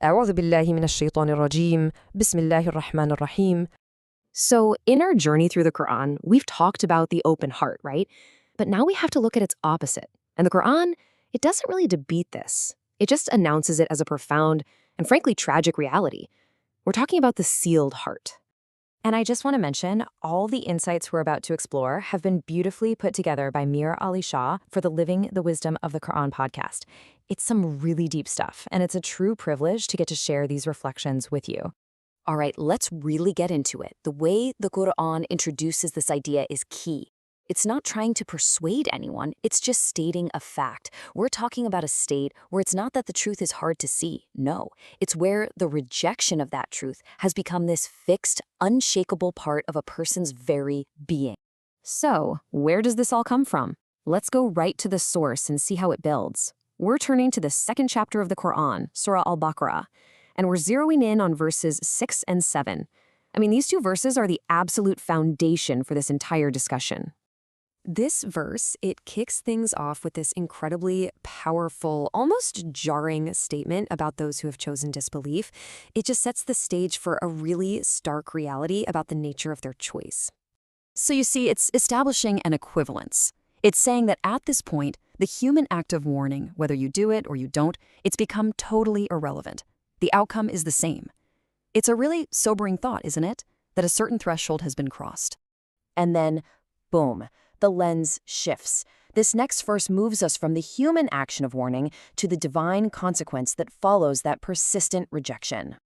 أعوذ بالله من الشيطان الرجيم. بسم الله الرحمن الرحيم. So, in our journey through the Quran, we've talked about the open heart, right? But now we have to look at its opposite. And the Quran, it doesn't really debate this. It just announces it as a profound and frankly tragic reality. We're talking about the sealed heart. And I just want to mention, all the insights we're about to explore have been beautifully put together by Mir Ali Shah for the Living the Wisdom of the Quran podcast. It's some really deep stuff, and it's a true privilege to get to share these reflections with you. All right, let's really get into it. The way the Quran introduces this idea is key. It's not trying to persuade anyone, it's just stating a fact. We're talking about a state where it's not that the truth is hard to see. No, it's where the rejection of that truth has become this fixed, unshakable part of a person's very being. So, where does this all come from? Let's go right to the source and see how it builds. We're turning to the second chapter of the Quran, Sūrah al-Baqarah, and we're zeroing in on verses 6 and 7. I mean, these two verses are the absolute foundation for this entire discussion. This verse, it kicks things off with this incredibly powerful, almost jarring statement about those who have chosen disbelief. It just sets the stage for a really stark reality about the nature of their choice. So you see, it's establishing an equivalence. It's saying that at this point, the human act of warning, whether you do it or you don't, it's become totally irrelevant. The outcome is the same. It's a really sobering thought, isn't it? That a certain threshold has been crossed. And then, boom. The lens shifts. This next verse moves us from the human action of warning to the divine consequence that follows that persistent rejection.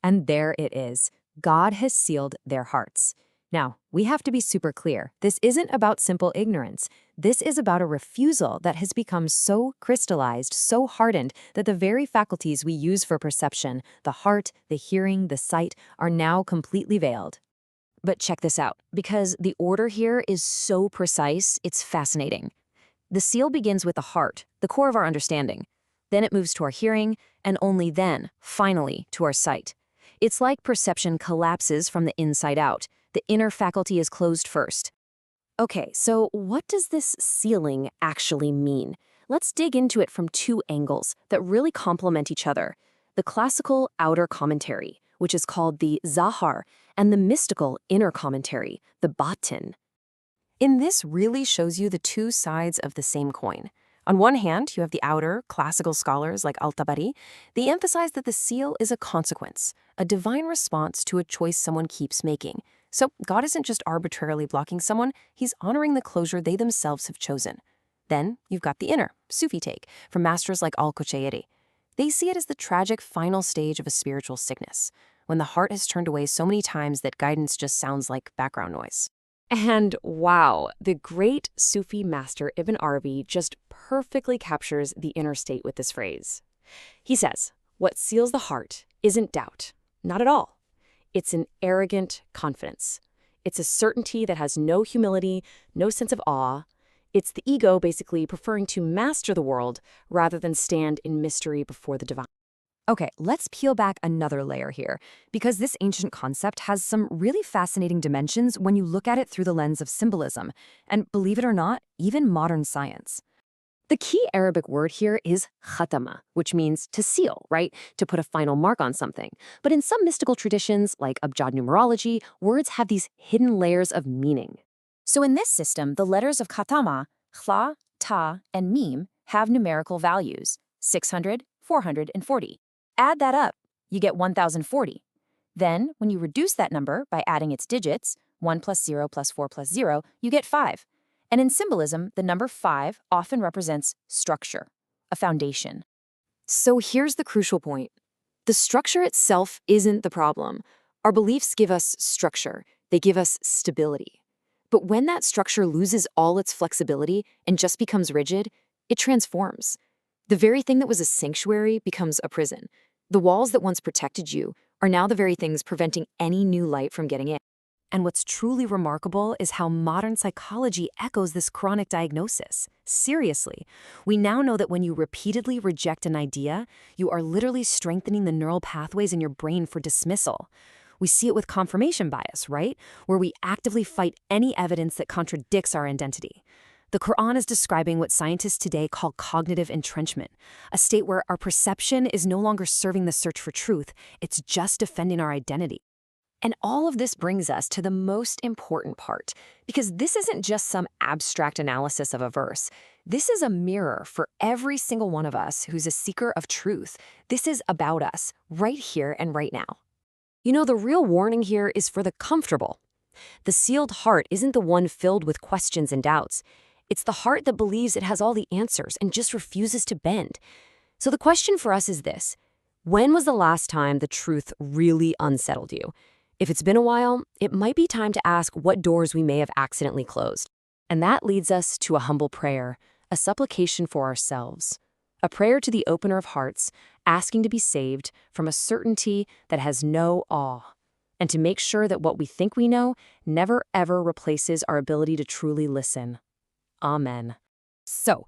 And there it is. God has sealed their hearts. Now, we have to be super clear. This isn't about simple ignorance. This is about a refusal that has become so crystallized, so hardened, that the very faculties we use for perception, the heart, the hearing, the sight, are now completely veiled. But check this out, because the order here is so precise, it's fascinating. The seal begins with the heart, the core of our understanding. Then it moves to our hearing, and only then, finally, to our sight. It's like perception collapses from the inside out. The inner faculty is closed first. Okay, so what does this sealing actually mean? Let's dig into it from two angles that really complement each other. The classical outer commentary, which is called the Zahar, and the mystical inner commentary, the Batin. In this really shows you the two sides of the same coin. On one hand, you have the outer, classical scholars like al-Tabari. They emphasize that the seal is a consequence, a divine response to a choice someone keeps making. So God isn't just arbitrarily blocking someone, he's honoring the closure they themselves have chosen. Then you've got the inner, Sufi take, from masters like al-Qushayri. They see it as the tragic final stage of a spiritual sickness, when the heart has turned away so many times that guidance just sounds like background noise. And wow, the great Sufi master Ibn Arabi just perfectly captures the inner state with this phrase. He says, what seals the heart isn't doubt, not at all. It's an arrogant confidence. It's a certainty that has no humility, no sense of awe. It's the ego basically preferring to master the world rather than stand in mystery before the divine. Okay, let's peel back another layer here, because this ancient concept has some really fascinating dimensions when you look at it through the lens of symbolism, and believe it or not, even modern science. The key Arabic word here is khatama, which means to seal, right? To put a final mark on something. But in some mystical traditions, like Abjad numerology, words have these hidden layers of meaning. So in this system, the letters of khatama, khla, ta, and mim, have numerical values, 600, 440. Add that up, you get 1040. Then, when you reduce that number by adding its digits, 1 plus 0 plus 4 plus 0, you get 5. And in symbolism, the number 5 often represents structure, a foundation. So here's the crucial point. The structure itself isn't the problem. Our beliefs give us structure. They give us stability. But when that structure loses all its flexibility and just becomes rigid, it transforms. The very thing that was a sanctuary becomes a prison. The walls that once protected you are now the very things preventing any new light from getting in. And what's truly remarkable is how modern psychology echoes this chronic diagnosis. Seriously, we now know that when you repeatedly reject an idea, you are literally strengthening the neural pathways in your brain for dismissal. We see it with confirmation bias, right? Where we actively fight any evidence that contradicts our identity. The Quran is describing what scientists today call cognitive entrenchment, a state where our perception is no longer serving the search for truth, it's just defending our identity. And all of this brings us to the most important part, because this isn't just some abstract analysis of a verse. This is a mirror for every single one of us who's a seeker of truth. This is about us, right here and right now. You know, the real warning here is for the comfortable. The sealed heart isn't the one filled with questions and doubts. It's the heart that believes it has all the answers and just refuses to bend. So the question for us is this: when was the last time the truth really unsettled you? If it's been a while, it might be time to ask what doors we may have accidentally closed. And that leads us to a humble prayer, a supplication for ourselves, a prayer to the opener of hearts, asking to be saved from a certainty that has no awe, and to make sure that what we think we know never ever replaces our ability to truly listen. Amen. So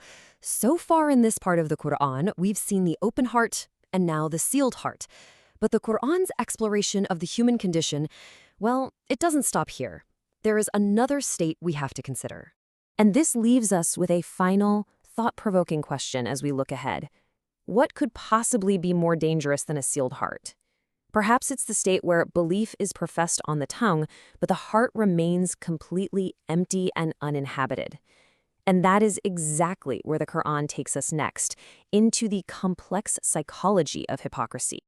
far in this part of the Quran, we've seen the open heart and now the sealed heart. But the Quran's exploration of the human condition, well, it doesn't stop here. There is another state we have to consider. And this leaves us with a final, thought-provoking question as we look ahead. What could possibly be more dangerous than a sealed heart? Perhaps it's the state where belief is professed on the tongue, but the heart remains completely empty and uninhabited. And that is exactly where the Quran takes us next, into the complex psychology of hypocrisy.